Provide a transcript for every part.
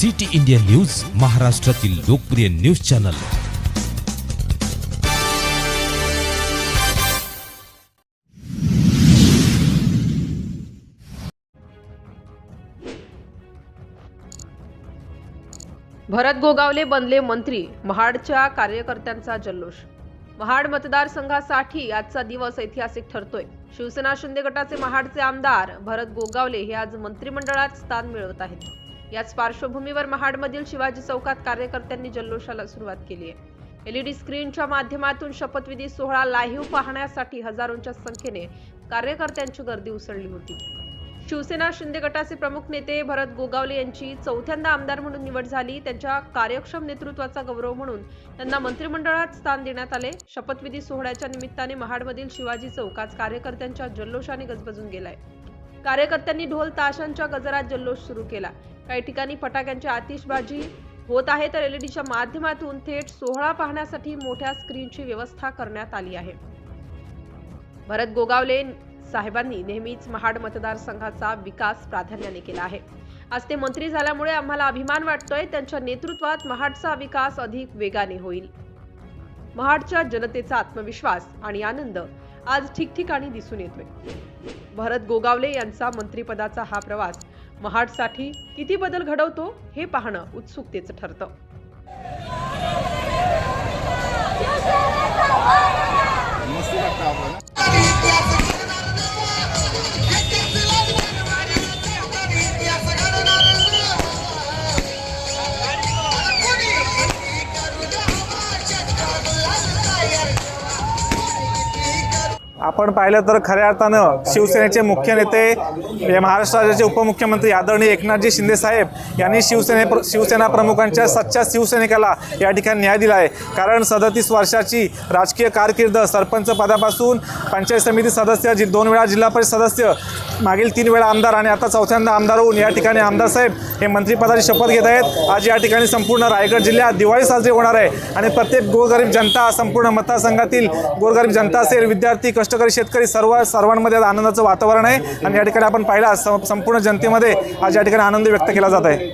City India news, महाराष्ट्रातील लोकप्रिय news channel. Bharat Gogawale बनले मंत्री, महाडच्या कार्यकर्त्यांचा जल्लोष। महाड मतदारसंघासाठी आजचा दिवस ऐतिहासिक ठरतोय। शिवसेना शिंदे गटाचे महाडचे आमदार भरत गोगावले हे आज मंत्रिमंडळात स्थान मिळवत आहेत। याच पार्श्वभूमीवर महाडमधील शिवाजी चौकात कार्यकर्त्यांनी जल्लोषाला सुरुवात केली आहे। एलईडी स्क्रीनच्या माध्यमातून शपथविधी सोहळा लाईव्ह पाहण्यासाठी हजारोंच्या संख्येने कार्यकर्त्यांची गर्दी उसळली होती। शिवसेना शिंदे गटाचे प्रमुख नेते भरत गोगावले यांची चौथ्यांदा आमदार म्हणून निवड झाली। त्यांच्या कार्यक्षम नेतृत्वाचा गौरव म्हणून त्यांना मंत्रिमंडळात स्थान देण्यात आले। शपथविधी सोहळ्याच्या निमित्ताने महाडमधील शिवाजी चौकात कार्यकर्त्यांच्या जल्लोषाने गजबजून गेलाय। कार्यकर्त्यांनी ढोल ताशांच्या गजरात जल्लोष सुरू केला। काही ठिकाणी फटाक्यांची आतिषबाजी होत आहे, तर एलईडीच्या माध्यमातून थेट सोहळा पाहण्यासाठी मोठ्या स्क्रीनची व्यवस्था करण्यात आली आहे। भरत गोगावले साहेबांनी नेहमीच महाड मतदारसंघाचा विकास प्राधान्याने केला आहे। आज ते मंत्री झाल्यामुळे आम्हाला अभिमान वाटतोय। त्यांच्या नेतृत्वात महाडचा विकास अधिक वेगाने होईल। महाडच्या जनतेचा आत्मविश्वास आणि आनंद आज ठिकठिकाणी दिसून येतोय। भरत गोगावले यांचा मंत्रिपदाचा हा प्रवास महाडसाठी किती बदल घडवतो हे पाहणं उत्सुकतेचं ठरतं। आपण पाहिलं तर खऱ्या अर्थानं शिवसेनेचे मुख्य नेते महाराष्ट्र राज्याचे उपमुख्यमंत्री आदरणीय एकनाथजी शिंदे साहेब यांनी शिवसेना प्रमुखांच्या सच्च्या शिवसैनिकाला या ठिकाणी न्याय दिला आहे। कारण 37 वर्षाची राजकीय कारकीर्द, सरपंच पदापासून पंचायत समिती सदस्य, 2 वेळा जिल्हा परिषद सदस्य, मागील 3 वेळा आमदार आणि आता चौथ्यांदा आमदार होऊन या ठिकाणी आमदार साहेब हे मंत्रिपदाची शपथ घेत आहेत। आज या ठिकाणी संपूर्ण रायगड जिल्ह्यात दिवाळी साजरी होणार आहे आणि प्रत्येक गोरगरीब जनता, संपूर्ण मतदारसंघातील गोरगरीब जनता असेल, विद्यार्थी, कष्टकरी, शेतकरी सर्वांमध्ये आनंदाचं वातावरण आहे आणि या ठिकाणी आपण पाहिला संपूर्ण जनतेमध्ये आज या ठिकाणी आनंद व्यक्त केला जात आहे।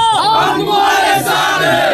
हम तुम्हारे साथ हैं।